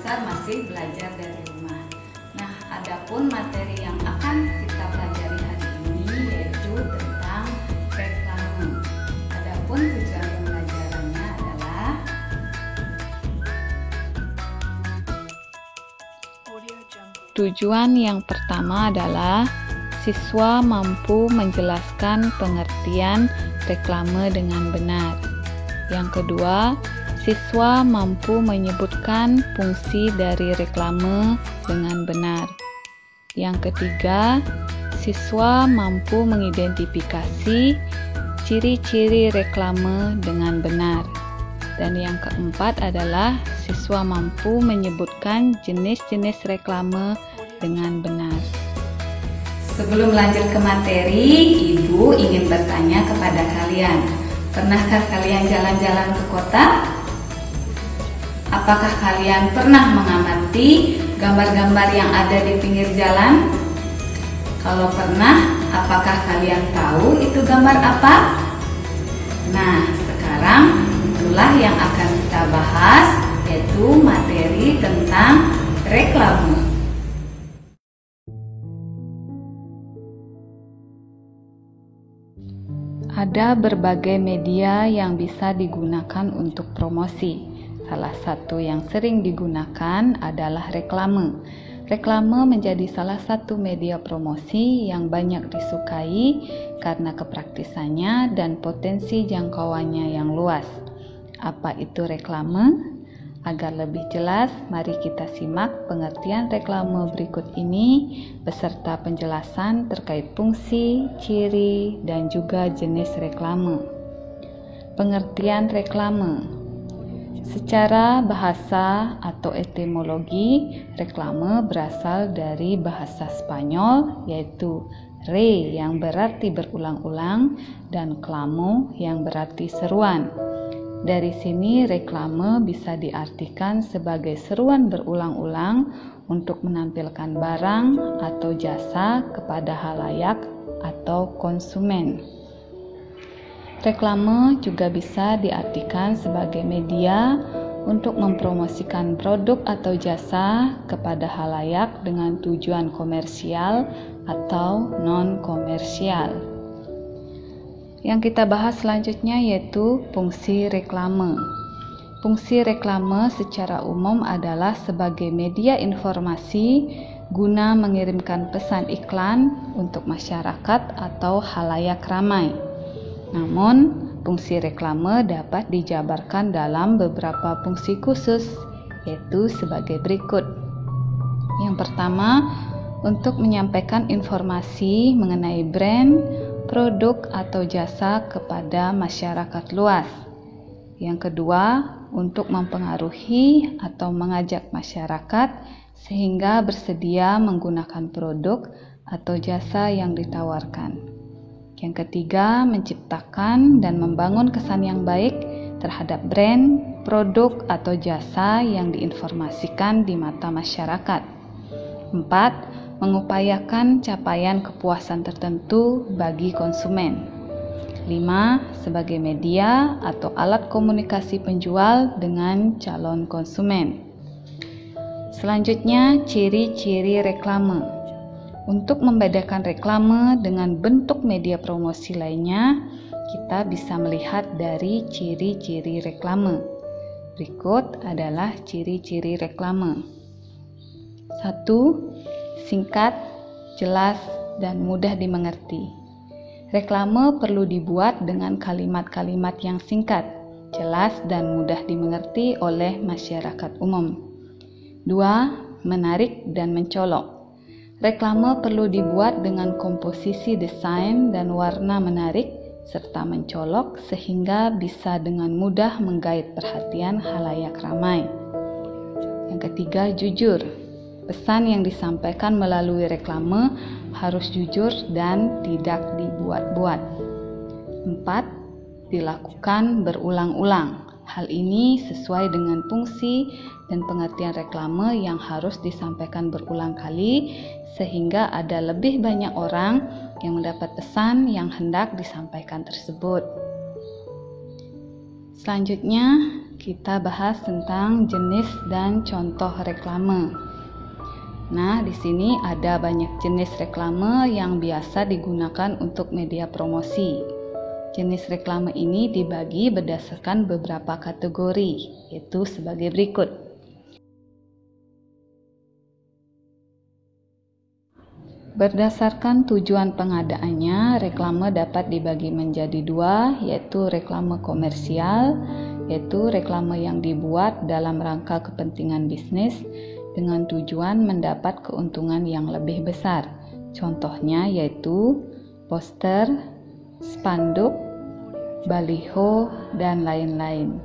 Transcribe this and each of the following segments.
besar masih belajar dari rumah. Nah, adapun materi yang akan kita pelajari hari ini yaitu tentang reklame. Adapun tujuan pembelajarannya adalah tujuan yang pertama adalah siswa mampu menjelaskan pengertian reklame dengan benar. Yang kedua, siswa mampu menyebutkan fungsi dari reklame dengan benar. Yang ketiga, siswa mampu mengidentifikasi ciri-ciri reklame dengan benar. Dan yang keempat adalah siswa mampu menyebutkan jenis-jenis reklame dengan benar. Sebelum lanjut ke materi, Ibu ingin bertanya kepada kalian. Pernahkah kalian jalan-jalan ke kota? Apakah kalian pernah mengamati gambar-gambar yang ada di pinggir jalan? Kalau pernah, apakah kalian tahu itu gambar apa? Nah, sekarang itulah yang akan kita bahas, yaitu materi tentang reklame. Ada berbagai media yang bisa digunakan untuk promosi. Salah satu yang sering digunakan adalah reklame. Reklame menjadi salah satu media promosi yang banyak disukai karena kepraktisannya dan potensi jangkauannya yang luas. Apa itu reklame? Agar lebih jelas, mari kita simak pengertian reklame berikut ini beserta penjelasan terkait fungsi, ciri, dan juga jenis reklame. Pengertian reklame. Secara bahasa atau etimologi, reklame berasal dari bahasa Spanyol yaitu re yang berarti berulang-ulang dan clamo yang berarti seruan. Dari sini reklame bisa diartikan sebagai seruan berulang-ulang untuk menampilkan barang atau jasa kepada halayak atau konsumen. Reklame juga bisa diartikan sebagai media untuk mempromosikan produk atau jasa kepada halayak dengan tujuan komersial atau non-komersial. Yang kita bahas selanjutnya yaitu fungsi reklame. Fungsi reklame secara umum adalah sebagai media informasi guna mengirimkan pesan iklan untuk masyarakat atau halayak ramai. Namun, fungsi reklame dapat dijabarkan dalam beberapa fungsi khusus, yaitu sebagai berikut. Yang pertama, untuk menyampaikan informasi mengenai brand, produk atau jasa kepada masyarakat luas. Yang kedua, untuk mempengaruhi atau mengajak masyarakat sehingga bersedia menggunakan produk atau jasa yang ditawarkan. Yang ketiga, menciptakan dan membangun kesan yang baik terhadap brand, produk atau jasa yang diinformasikan di mata masyarakat. 4. Mengupayakan capaian kepuasan tertentu bagi konsumen. 5. Sebagai media atau alat komunikasi penjual dengan calon konsumen. Selanjutnya, ciri-ciri reklame. Untuk membedakan reklame dengan bentuk media promosi lainnya, kita bisa melihat dari ciri-ciri reklame. Berikut adalah ciri-ciri reklame. 1. Singkat, jelas, dan mudah dimengerti. Reklame perlu dibuat dengan kalimat-kalimat yang singkat, jelas, dan mudah dimengerti oleh masyarakat umum. 2. Menarik dan mencolok. Reklame perlu dibuat dengan komposisi desain dan warna menarik serta mencolok sehingga bisa dengan mudah menggait perhatian halayak ramai. Yang ketiga, jujur. Pesan yang disampaikan melalui reklame harus jujur dan tidak dibuat-buat. 4. Dilakukan berulang-ulang. Hal ini sesuai dengan fungsi dan pengertian reklame yang harus disampaikan berulang kali sehingga ada lebih banyak orang yang mendapat pesan yang hendak disampaikan tersebut. Selanjutnya, kita bahas tentang jenis dan contoh reklame. Nah, di sini ada banyak jenis reklame yang biasa digunakan untuk media promosi. Jenis reklame ini dibagi berdasarkan beberapa kategori, yaitu sebagai berikut. Berdasarkan tujuan pengadaannya, reklame dapat dibagi menjadi dua, yaitu reklame komersial, yaitu reklame yang dibuat dalam rangka kepentingan bisnis dengan tujuan mendapat keuntungan yang lebih besar. Contohnya yaitu poster, spanduk, baliho, dan lain-lain.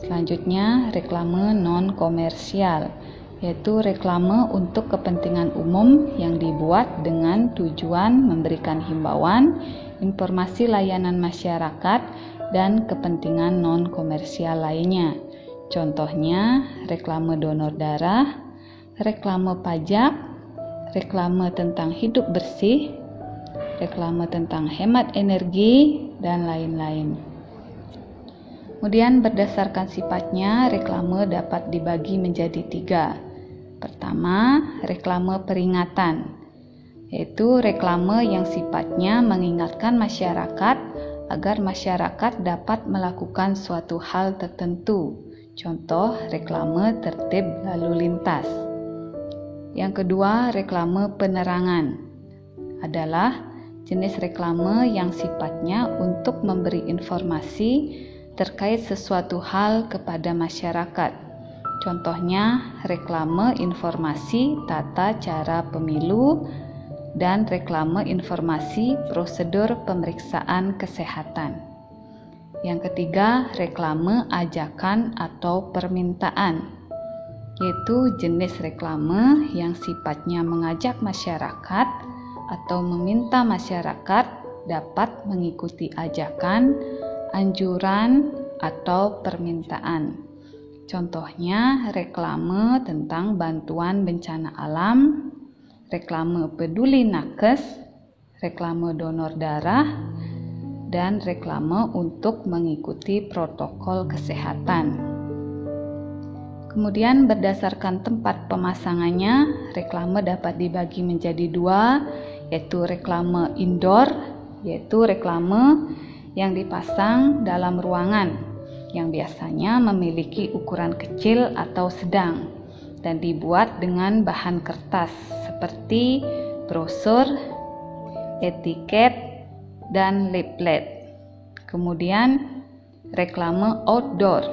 Selanjutnya, reklame non-komersial, yaitu reklame untuk kepentingan umum yang dibuat dengan tujuan memberikan himbauan, informasi layanan masyarakat, dan kepentingan non-komersial lainnya. Contohnya, reklame donor darah, reklame pajak, reklame tentang hidup bersih, reklame tentang hemat energi, dan lain-lain. Kemudian berdasarkan sifatnya, reklame dapat dibagi menjadi tiga. Pertama, reklame peringatan, yaitu reklame yang sifatnya mengingatkan masyarakat agar masyarakat dapat melakukan suatu hal tertentu. Contoh, reklame tertib lalu lintas. Yang kedua, reklame penerangan adalah jenis reklame yang sifatnya untuk memberi informasi terkait sesuatu hal kepada masyarakat. Contohnya, reklame informasi tata cara pemilu dan reklame informasi prosedur pemeriksaan kesehatan. Yang ketiga, reklame ajakan atau permintaan, yaitu jenis reklame yang sifatnya mengajak masyarakat atau meminta masyarakat dapat mengikuti ajakan, anjuran, atau permintaan. Contohnya, reklame tentang bantuan bencana alam, reklame peduli nakes, reklame donor darah, dan reklame untuk mengikuti protokol kesehatan. Kemudian berdasarkan tempat pemasangannya, reklame dapat dibagi menjadi dua, yaitu reklame indoor, yaitu reklame yang dipasang dalam ruangan yang biasanya memiliki ukuran kecil atau sedang dan dibuat dengan bahan kertas seperti brosur, etiket, dan leaflet. Kemudian reklame outdoor,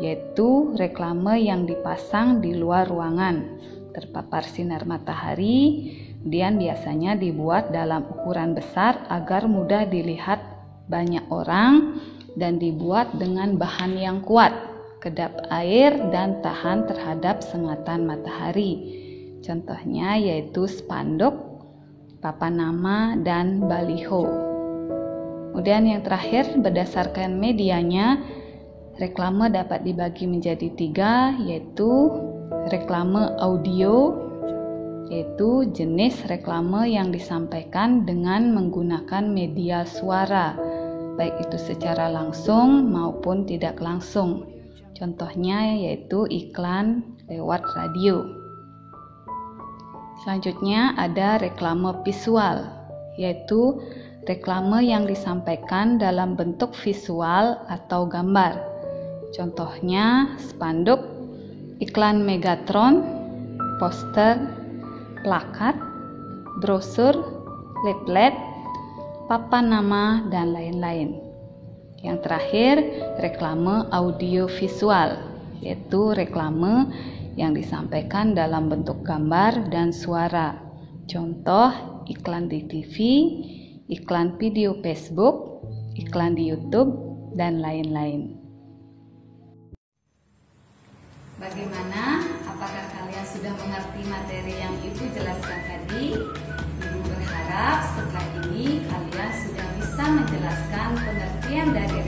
yaitu reklame yang dipasang di luar ruangan terpapar sinar matahari, kemudian biasanya dibuat dalam ukuran besar agar mudah dilihat banyak orang dan dibuat dengan bahan yang kuat, kedap air, dan tahan terhadap sengatan matahari. Contohnya yaitu spanduk, papan nama, dan baliho. Kemudian yang terakhir, berdasarkan medianya, reklame dapat dibagi menjadi tiga, yaitu reklame audio, yaitu jenis reklame yang disampaikan dengan menggunakan media suara, baik itu secara langsung maupun tidak langsung. Contohnya yaitu iklan lewat radio. Selanjutnya ada reklame visual, yaitu reklame yang disampaikan dalam bentuk visual atau gambar. Contohnya spanduk, iklan Megatron, poster, plakat, brosur, leaflet, papan nama, dan lain-lain. Yang terakhir, reklame audiovisual, yaitu reklame yang disampaikan dalam bentuk gambar dan suara. Contoh, iklan di TV, iklan video Facebook, iklan di YouTube, dan lain-lain. Bagaimana? Apakah kalian sudah mengerti materi yang Ibu jelaskan tadi? Ibu berharap setelah ini kalian sudah bisa menjelaskan pengertian dari